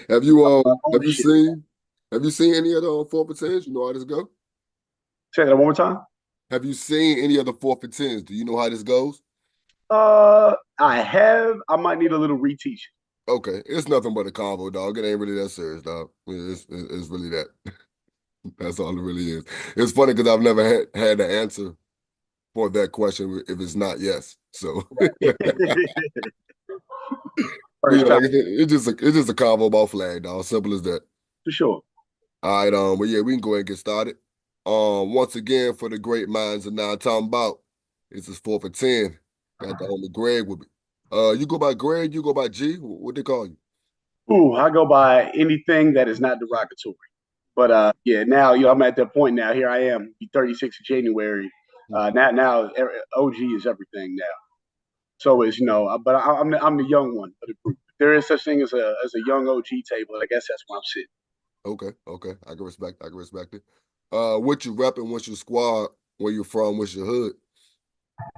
Have you Ownership. have you seen any of the fourth and tens? You know how this go? Say that one more time. Have you seen any of the fourth and tens? Do you know how this goes? I have. I might need a little reteach. Okay, it's nothing but a combo, dog. It ain't really that serious, dog. It's really that. That's all it really is. It's funny because I've never had the answer for that question if it's not yes. So, but yeah, First time like I said, it's just a combo ball flag, dog. Simple as that. for sure. All right, but yeah, we can go ahead and get started. Once again, for the great minds of now talking about, this is fourth and 10. Got the homie Greg with me. You go by Greg, you go by G. What they call you? Ooh, I go by anything that is not derogatory. But yeah, now I'm at that point now. Here I am, be 36 in January. Now OG is everything now. So is but I'm the young one of the group. There is such thing as a young OG table. I guess that's where I'm sitting. Okay, okay. I can respect it. What you repping, what's your squad, where you from, what's your hood?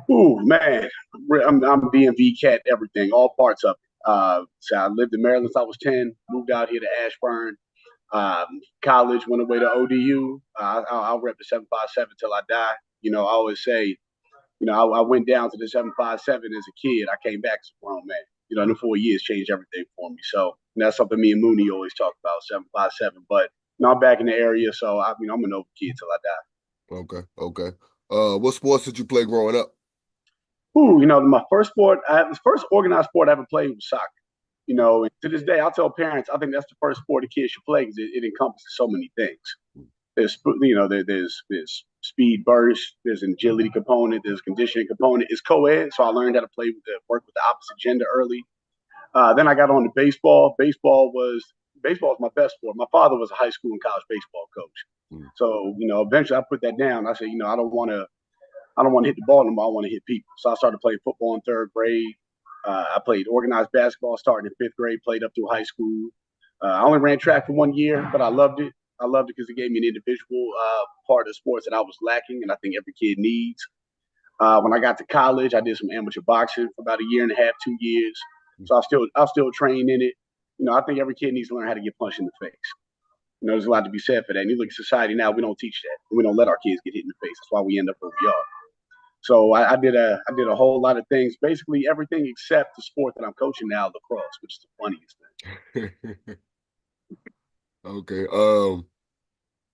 Ooh, man, I'm DMV cat, everything, all parts of it. So I lived in Maryland since I was 10, moved out here to Ashburn. College, went away to ODU. I'll rep the 757 till I die. I always say, I went down to the 757 as a kid. I came back as a grown man. In the 4 years changed everything for me. So that's something me and Mooney always talk about, 757. But I'm back in the area, so I'm an over kid till I die. Okay, okay. What sports did you play growing up? Ooh, my the first organized sport I ever played was soccer. And to this day, I'll tell parents I think that's the first sport a kid should play because it encompasses so many things. There's speed burst, there's an agility component, there's a conditioning component. It's co-ed, so I learned how to work with the opposite gender early. Then I got on to baseball. Baseball was my best sport. My father was a high school and college baseball coach, Mm. so eventually I put that down. I said, I don't want to hit the ball anymore. I want to hit people. So I started playing football in third grade. I played organized basketball starting in fifth grade, played up through high school. I only ran track for 1 year, but I loved it. I loved it because it gave me an individual part of sports that I was lacking, and I think every kid needs. When I got to college, I did some amateur boxing for about a year and a half, 2 years. So I'll still train in it. I think every kid needs to learn how to get punched in the face. There's a lot to be said for that. And you look at society now, we don't teach that. We don't let our kids get hit in the face. That's why we end up where we are. So I did a whole lot of things, basically everything except the sport that I'm coaching now, lacrosse, which is the funniest thing. Okay.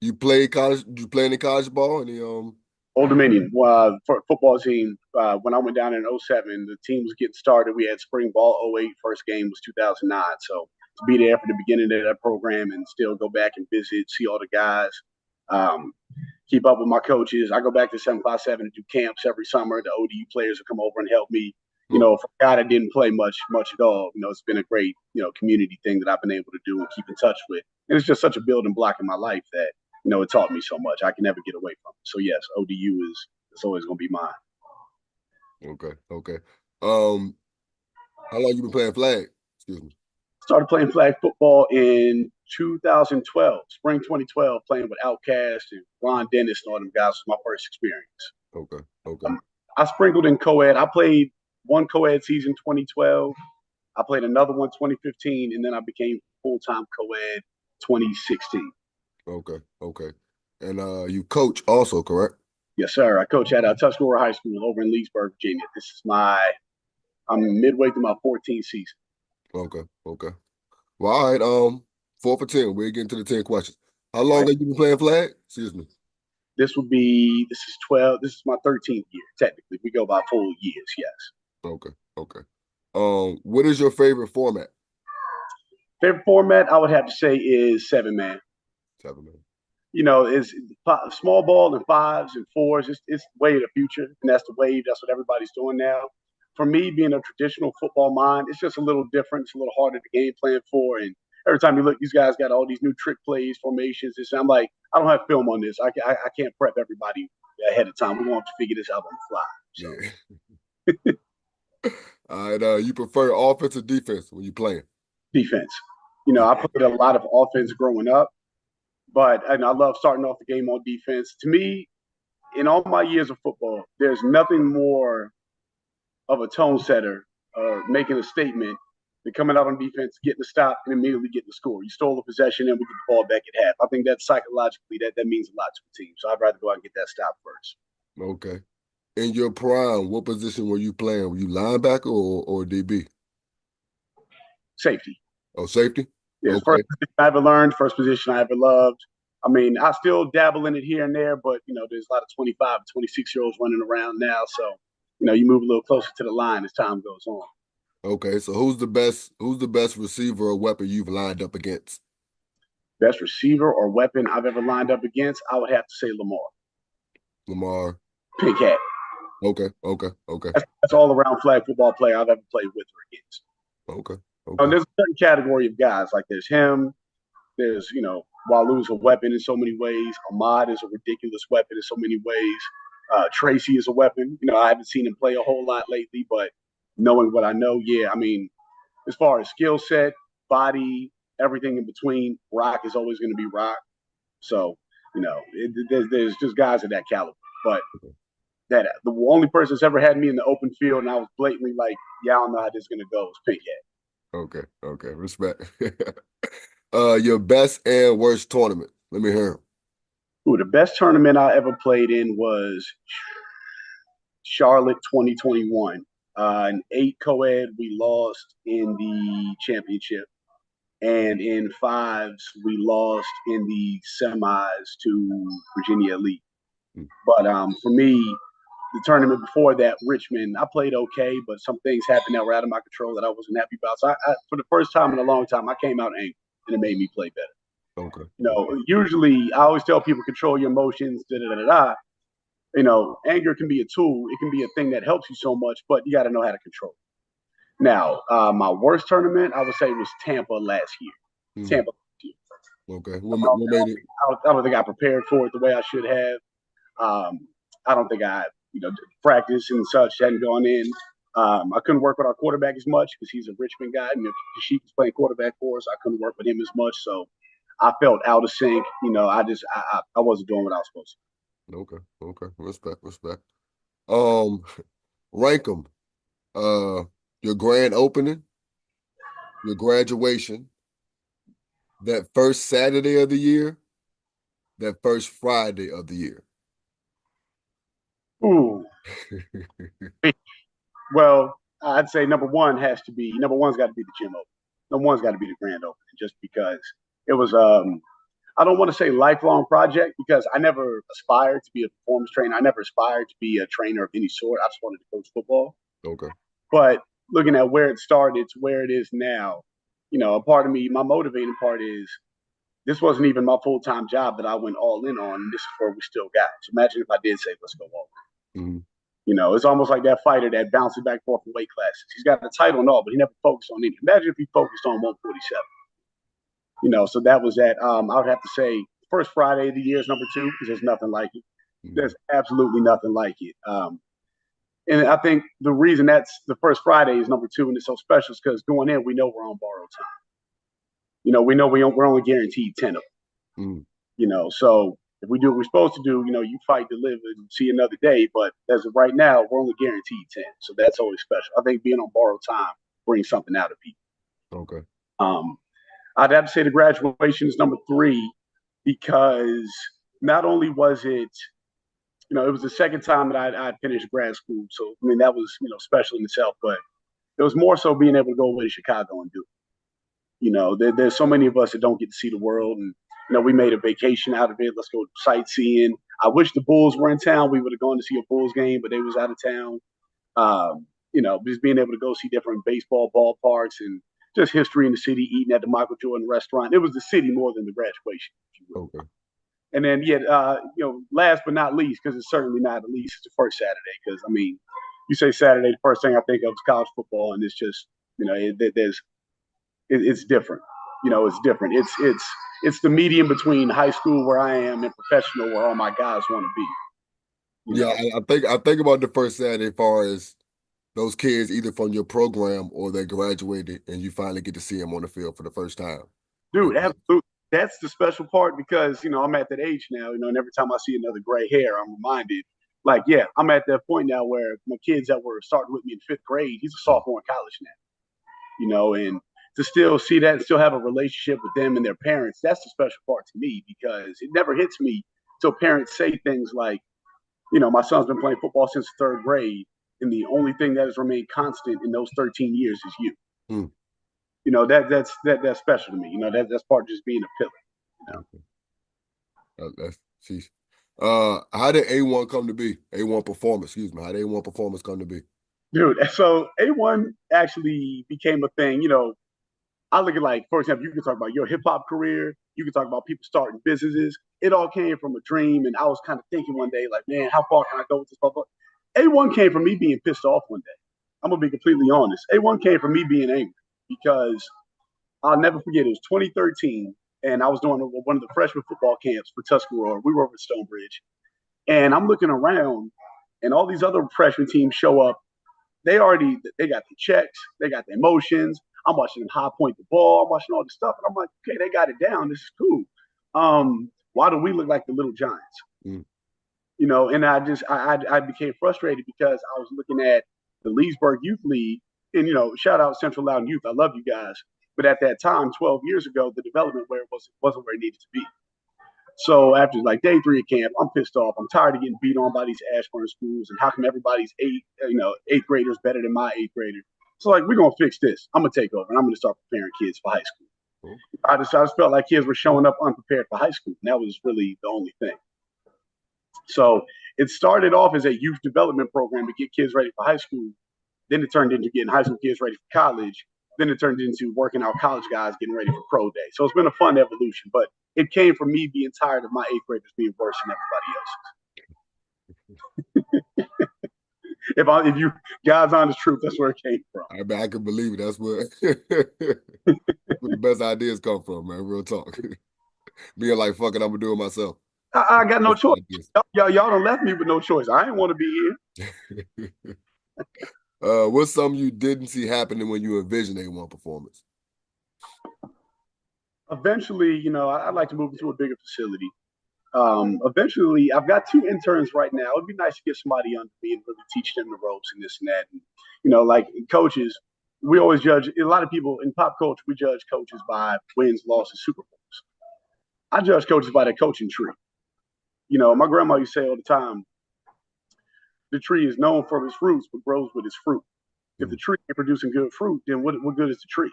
You play college? Did you play any college ball? Any Old Dominion for football team. When I went down in '07, the team was getting started. We had spring ball '08. First game was 2009. So to be there for the beginning of that program and still go back and visit, see all the guys, um, keep up with my coaches. I go back to 757 and do camps every summer. The ODU players will come over and help me. hmm, For a guy that didn't play much at all, it's been a great, community thing that I've been able to do and keep in touch with. And it's just such a building block in my life that, it taught me so much. I can never get away from it. So yes, ODU is it's always gonna be mine. okay, okay. Um, how long you been playing flag? Excuse me. Started playing flag football in 2012, spring 2012, playing with Outcast and Ron Dennis and all them guys was my first experience. Okay, okay, I sprinkled in co-ed. I played one co-ed season 2012. I played another one 2015, and then I became full-time co-ed 2016. okay, okay. And you coach also, correct? Yes, sir. I coach at Tuscarora High School over in Leesburg, Virginia. I'm midway through my 14th season. Okay, okay. Well, all right. Four for 10. We're getting to the 10 questions. How All long right. have you been playing flag? Excuse me. This is 12. This is my 13th year, technically. We go by full years, yes. Okay, okay. What is your favorite format? Favorite format I would have to say is seven man. Seven man. Is small ball and fives and fours. It's way of the future, and that's the wave. That's what everybody's doing now. For me, being a traditional football mind, it's just a little different. It's a little harder to game plan for. And every time you look, these guys got all these new trick plays, formations. I'm like, I don't have film on this. I can't prep everybody ahead of time. We're going to have to figure this out on the fly. So Yeah. All right. You prefer offense or defense when you playing? defense. I Defense. played a lot of offense growing up, and I love starting off the game on defense. To me, in all my years of football, there's nothing more of a tone setter or making a statement They're coming out on defense, getting the stop, and immediately getting the score. You stole the possession, and we get the ball back at half. I think that psychologically, that means a lot to a team. So I'd rather go out and get that stop first. Okay. In your prime, what position were you playing? Were you linebacker or DB? Safety. Oh, safety? Yeah, it's Okay. first position I ever learned, first position I ever loved. I mean, I still dabble in it here and there, but there's a lot of 25, 26-year-olds running around now. So, you move a little closer to the line as time goes on. Okay. So who's the best receiver or weapon you've lined up against? Best receiver or weapon I've ever lined up against, I would have to say Lamar. Lamar. Pink hat. Okay. Okay. Okay. That's all around flag football player I've ever played with or against. Okay. And Okay. there's a certain category of guys. Like there's him, there's, Walu's a weapon in so many ways. Ahmad is a ridiculous weapon in so many ways. Tracy is a weapon. I haven't seen him play a whole lot lately, but knowing what I know, yeah, I mean, as far as skill set, body, everything in between, Rock is always going to be Rock. So, there's just guys of that caliber. But that the only person that's ever had me in the open field and I was blatantly like, yeah, I don't know how this is going to go is Pinkhead. Okay. Okay. Respect. Your best and worst tournament. Let me hear 'em. Ooh, the best tournament I ever played in was Charlotte 2021. In 8 co-ed, we lost in the championship. And in fives, we lost in the semis to Virginia Elite. Mm. But for me, the tournament before that, Richmond, I played okay, but some things happened that were out of my control that I wasn't happy about. So for the first time in a long time, I came out angry, and it made me play better. Okay. Okay. Usually I always tell people control your emotions, da da da da. Anger can be a tool. It can be a thing that helps you so much, but you got to know how to control it. Now, my worst tournament, I would say, was Tampa last year. Mhm. Tampa last year. Okay. What made it? I don't think I prepared for it the way I should have. I don't think I, practice and such hadn't gone in. I couldn't work with our quarterback as much because he's a Richmond guy, and if she was playing quarterback for us, I couldn't work with him as much. So I felt out of sync. I wasn't doing what I was supposed Okay. Okay. Respect. Respect. Um, rank them. Uh, your grand opening, your graduation, that first Saturday of the year, that first Friday of the year. to. Ooh, well, I'd say number one's got to be the gym open. Number one's got to be the grand opening, just because it was. I don't want to say lifelong project because I never aspired to be a performance trainer. I never aspired to be a trainer of any sort. I just wanted to coach football. Okay. But looking at where it started to where it is now, a part of me, my motivating part is this wasn't even my full time job that I went all in on, and this is where we still got. So imagine if I did say, let's go all in. Mhm. It's almost like that fighter that bounces back and forth from weight classes. He's got the title and all, but he never focused on anything. Imagine if he focused on 147. So that was that. I would have to say first Friday of the year is number two because there's nothing like it. Mhm. There's absolutely nothing like it. And I think the reason that's the first Friday is number two and it's so special is because going in, we know we're on borrowed time. We know we're only guaranteed 10 of them. Mhm. So if we do what we're supposed to do, you fight to live and see another day. But as of right now, we're only guaranteed 10. So that's always special. I think being on borrowed time brings something out of people. Okay. Um, I'd have to say the graduation is number three because not only was it, it was the second time that I'd finished grad school. So, I mean, that was, special in itself, but it was more so being able to go away to Chicago and do it. There's so many of us that don't get to see the world. And, we made a vacation out of it. Let's go sightseeing. I wish the Bulls were in town. We would have gone to see a Bulls game, but they was out of town. Just being able to go see different baseball ballparks and just history in the city, eating at the Michael Jordan restaurant. It was the city more than the graduation, if you will. Okay. And then, yeah, last but not least, because it's certainly not the least, it's the first Saturday. Because I mean, you say Saturday, the first thing I think of is college football, and it's just, it's different. It's different. It's the medium between high school where I am and professional where all my guys want to be. You Yeah, know, I think about the first Saturday as far as those kids either from your program or they graduated and you finally get to see them on the field for the first time. dude, absolutely. That's the special part because I'm at that age now. And every time I see another gray hair, I'm reminded, like, yeah, I'm at that point now where my kids that were starting with me in fifth grade, he's a sophomore in college now. and to still see that and still have a relationship with them and their parents, that's the special part to me because it never hits me till parents say things like, my son's been playing football since third grade, and the only thing that has remained constant in those 13 years is you. Hmm. That's special to me. That's part of just being a pillar. Okay. That's sheesh. How did A1 come to be? A1 performance, excuse me. How did A1 performance come to be? Dude, so A1 actually became a thing. I look at, like, for example, you can talk about your hip hop career, you can talk about people starting businesses. It all came from a dream, and I was kind of thinking one day, like, man, how far can I go with this? A1 came from me being pissed off one day. I'm gonna be completely honest. A1 came from me being angry because I'll never forget. It was 2013, and I was doing one of the freshman football camps for Tuscarora. We were over at Stonebridge, and I'm looking around, and all these other freshman teams show up. They got the checks, they got the emotions. I'm watching them high point the ball. I'm watching all this stuff, and I'm like, okay, they got it down. This is cool. Why do we look like the little giants? Mm. And I became frustrated because I was looking at the Leesburg Youth League, and shout out Central Loudoun Youth. I love you guys, but at that time, 12 years ago, the development where it wasn't where it needed to be. So after like day 3 of camp, I'm pissed off. I'm tired of getting beat on by these Ashburn schools, and how come everybody's eighth graders better than my eighth grader? So like, we're gonna fix this. I'm gonna take over, and I'm gonna start preparing kids for high school. Cool. I just felt like kids were showing up unprepared for high school, and that was really the only thing. So it started off as a youth development program to get kids ready for high school. Then it turned into getting high school kids ready for college. Then it turned into working out college guys getting ready for pro day. So it's been a fun evolution, but it came from me being tired of my eighth graders being worse than everybody else's. If you God's honest truth, that's where it came from. I can believe it. That's where the best ideas come from, man. Real talk. Being like, fuck it, I'm gonna do it myself. I got no choice. Y'all don't left me with no choice. I didn't want to be here. What's something you didn't see happening when you envisioned A1 performance? Eventually, I'd like to move into a bigger facility. Eventually, I've got 2 interns right now. It'd be nice to get somebody under me and really teach them the ropes and this and that. And, like coaches, we always judge. A lot of people in pop culture, we judge coaches by wins, losses, Super Bowls. I judge coaches by their coaching tree. My grandma used to say all the time, the tree is known for its roots, but grows with its fruit. If the tree ain't producing good fruit, then what good is the tree?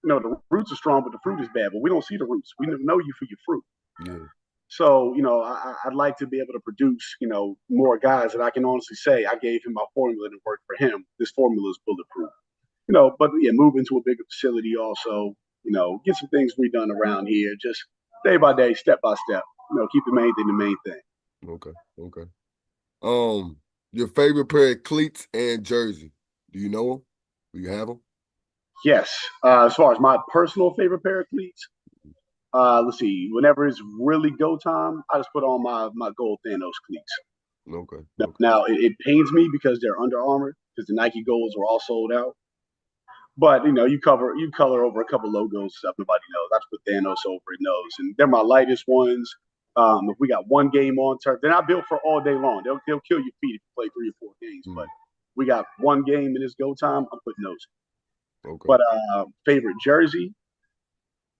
The roots are strong, but the fruit is bad. But we don't see the roots. We know you for your fruit. Yeah. So, I'd like to be able to produce, more guys that I can honestly say I gave him my formula and it worked for him. This formula is bulletproof. But yeah, move into a bigger facility also, get some things redone around here, just day by day, step by step, keep the main thing the main thing. Okay. Your favorite pair of cleats and jersey. Do you know them? Do you have them? Yes. As far as my personal favorite pair of cleats, let's see. Whenever it's really go time, I just put on my gold Thanos cleats. Okay. Now it pains me because they're Under Armour because the Nike Golds were all sold out. But you color over a couple logos stuff nobody knows. I just put Thanos over it knows, and they're my lightest ones. If we got one game on turf, they're not built for all day long. They'll kill your feet if you play 3 or 4 games. But we got one game and it's go time. I'm putting those. Okay. But favorite jersey,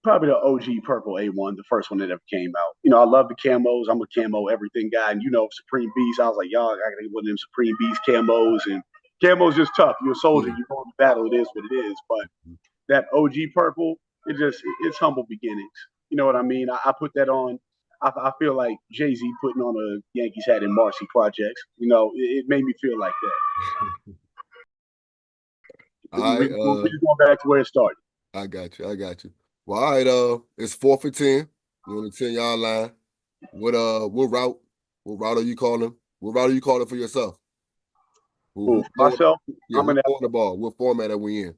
probably the OG purple A1, the first one that ever came out. I love the camos. I'm a camo everything guy. And Supreme Beast, I was like, y'all, I gotta get one of them Supreme Beast camos. And camos just tough. You're a soldier, you go into battle, it is what it is. But that OG purple, it's humble beginnings. You know what I mean? I put that on. I feel like Jay-Z putting on a Yankees hat in Marcy Projects. It made me feel like that. All right, we're just going back to where it started. I got you. Well, all right, it's 4th and 10. You're on the 10-yard line. What route are you calling? What route are you calling for yourself? Myself? Yeah, who's throwing the ball? What format are we in?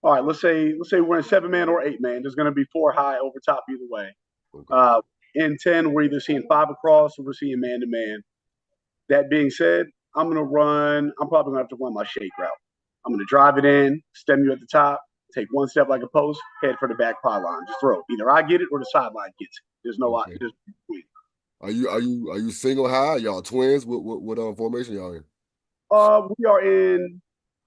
All right, let's say we're in 7-man or 8-man. There's going to be 4 high over top either way. Okay. In 10, we're either seeing 5 across or we're seeing man-to-man. That being said, I'm probably going to have to run my shake route. I'm going to drive it in, stem you at the top, take one step like a post, head for the back pylon. Just throw it. Either I get it or the sideline gets it. There's no okay. Are you single high? Y'all twins? What formation y'all in? We are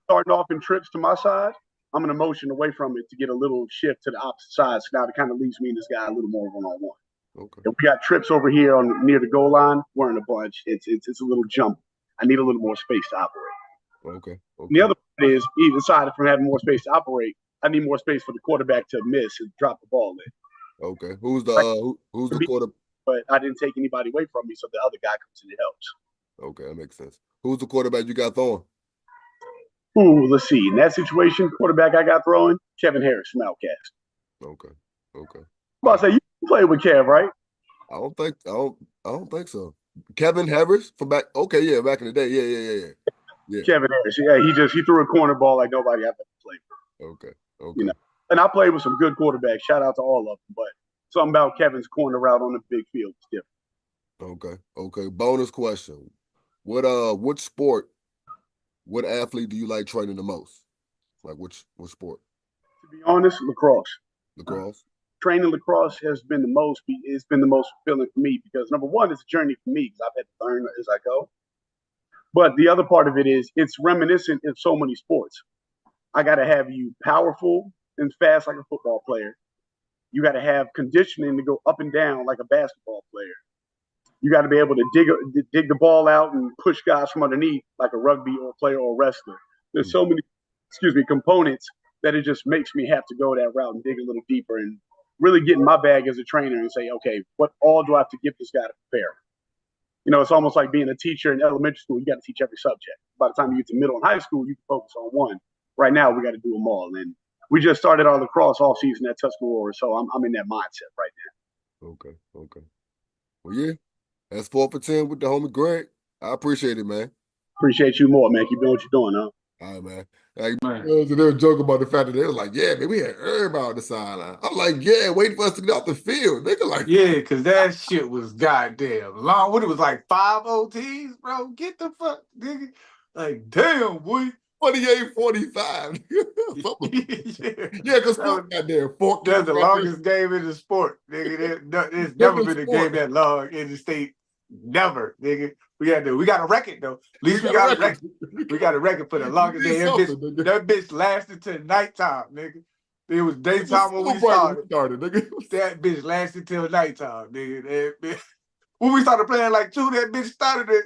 starting off in trips to my side. I'm going to motion away from it to get a little shift to the opposite side. So now it kind of leaves me and this guy a little more one-on-one. Okay. If we got trips over here on near the goal line, we're in a bunch. It's a little jump. I need a little more space to operate. Okay. And the Okay. other part is, even aside from having more space to operate, I need more space for the quarterback to miss and drop the ball in. Okay. Who's the Like, who's the quarter? but I didn't take anybody away from me, so the other guy comes in and helps. Okay, that makes sense. Who's the quarterback you got throwing? Ooh, let's see. In that situation, quarterback I got throwing, Kevin Harris from Outcast. Okay. Okay. I'm about to say, you played with Kev, right? I don't think so. Kevin Harris from back. Okay, yeah, back in the day. Yeah. Yeah. Kevin Harris. Yeah, he threw a corner ball like nobody I've ever played with. Okay. You Okay. know, and I played with some good quarterbacks. Shout out to all of them, but something about Kevin's corner route on the big field is different. Okay. Bonus question. What sport, what athlete do you like training the most? Like which sport? To be honest, lacrosse. Uh, Lacrosse? Training lacrosse has been the most. It's been the most fulfilling for me because number one, it's a journey for me because I've had to learn as I go. But the other part of it is it's reminiscent in so many sports. I got to have you powerful and fast like a football player. You got to have conditioning to go up and down like a basketball player. You got to be able to dig the ball out and push guys from underneath like a rugby or player or wrestler. There's so many, components that it just makes me have to go that route and dig a little deeper and really get in my bag as a trainer and say, okay, what all do I have to give this guy to prepare? It's almost like being a teacher in elementary school. You got to teach every subject. By the time you get to middle and high school, you can focus on one. Right now, we got to do them all. And we just started our lacrosse off season at Tuscarora, so I'm in that mindset right now. Okay. Well, yeah. That's 4 for 10 with the homie Greg. I appreciate it, man. Appreciate you more, man. Keep doing what you're doing, huh? All right, man. Like, they were joking about the fact that they were like, yeah, man, we had everybody on the sideline. I'm like, yeah, waiting for us to get off the field. Nigga, like, yeah, because that shit was goddamn long. What it was like 5 OTs, bro? Get the fuck, nigga. Like, damn, boy. 28, 45. Yeah, because Fork got there. Fork That's came the out there. longest game in the sport, nigga. There's never Different been a sport. game that long in the state. Never, nigga. We got a record though. At least we got a record. We got a record for the longest day. That bitch lasted till nighttime, nigga. It was daytime when we started. Nigga. That bitch lasted till nighttime, nigga. That bitch. When we started playing like 2, that bitch started at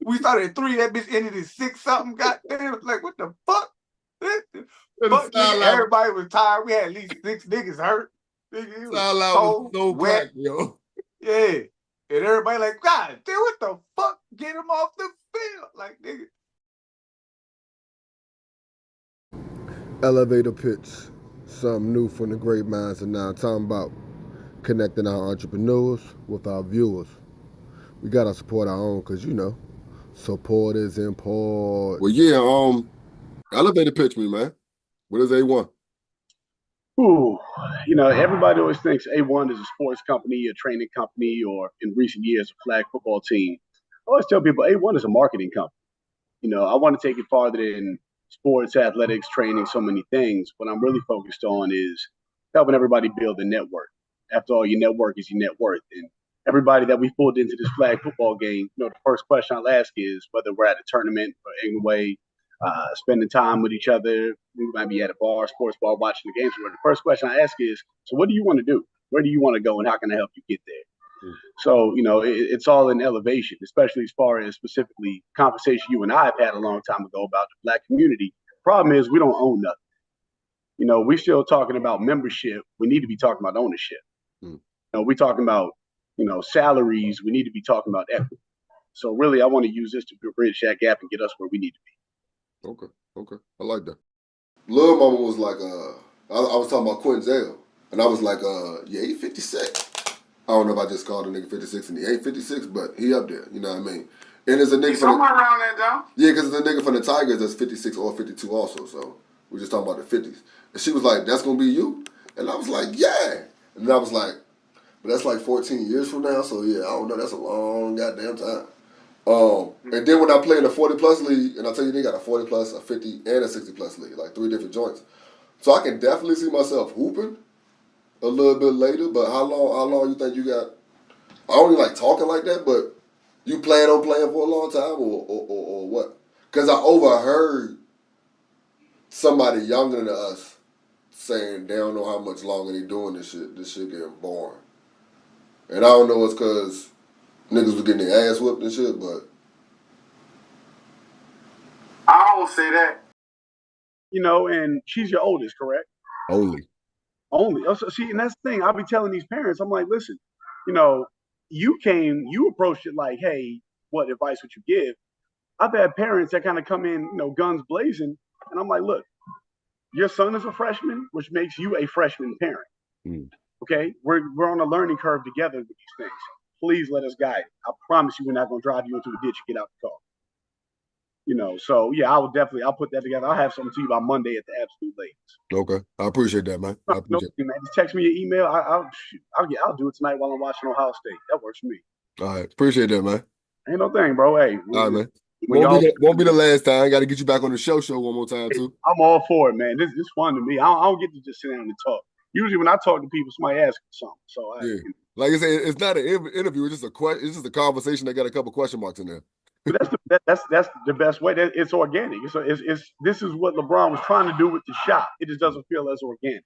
we started at 3, that bitch ended at 6 something. Goddamn, like what the fuck? Fuck, nigga, everybody was tired. We had at least 6 niggas hurt. Nigga, it was cold, so wet. packed, yo. Yeah. And everybody like, God damn, what the fuck? Get him off the field. Like, nigga. Elevator pitch. Something new from the great minds and now talking about connecting our entrepreneurs with our viewers. We gotta support our own because support is important. Well, yeah, elevator pitch me, man. What is A1? Ooh, everybody always thinks A1 is a sports company, a training company, or in recent years, a flag football team. I always tell people A1 is a marketing company. I want to take it farther than sports, athletics, training, so many things. What I'm really focused on is helping everybody build a network. After all, your network is your net worth. And everybody that we pulled into this flag football game, the first question I'll ask is whether we're at a tournament or anyway, spending time with each other. We might be at a bar, sports bar, watching the games. The first question I ask is, so what do you want to do? Where do you want to go, and how can I help you get there? So, it's all in elevation, especially as far as specifically conversation you and I have had a long time ago about the Black community. Problem is we don't own nothing. We still talking about membership. We need to be talking about ownership. We talking about, salaries. We need to be talking about equity. So really, I want to use this to bridge that gap and get us where we need to be. Okay. I like that. Lil Mama was like, I was talking about Quentin Zale, and I was like, yeah, he 56. I don't know if I just called a nigga 56 and he ain't 56, but he up there, you know what I mean? And it's a nigga somewhere around that, though. Yeah, because it's a nigga from the Tigers that's 56 or 52 also, so we're just talking about the 50s. And she was like, that's going to be you? And I was like, yeah. And I was like, but that's like 14 years from now, so yeah, I don't know, that's a long goddamn time. And then when I play in the 40-plus league, and I tell you they got a 40-plus, a 50, and a 60-plus league, like 3 different joints. So I can definitely see myself hooping a little bit later, but how long you think you got? I don't even like talking like that, but you plan on playing for a long time or what? Because I overheard somebody younger than us saying they don't know how much longer they doing this shit. This shit getting boring. And I don't know it's because niggas was getting their ass whipped and shit, but I don't say that. You know, and she's your oldest, correct? only. Only. Oh, so, see, and that's the thing. I'll be telling these parents, I'm like, listen, you know, you approached it like, hey, what advice would you give? I've had parents that kind of come in, you know, guns blazing, and I'm like, look, your son is a freshman, which makes you a freshman parent. Mm. Okay, we're on a learning curve together with these things. Please let us guide. I promise you, we're not going to drive you into a ditch and get out the car. You know, so yeah, I'll put that together. I'll have something to you by Monday at the absolute latest. Okay, I appreciate that, man. I No, appreciate man, just text me your email. I'll do it tonight while I'm watching Ohio State. That works for me. it. All right, appreciate that, man. Ain't no thing, bro. Hey, All right, man. when y'all, Won't be the last time. I got to get you back on the show one more time too. I'm all for it, man. This is fun to me. I don't get to just sit down and talk. Usually, when I talk to people, somebody asks me something. So Yeah, like I said, it's not an interview. It's just a question. It's just a conversation that got a couple question marks in there. but that's the best way. It's organic. It's this is what LeBron was trying to do with the shot. It just doesn't feel as organic.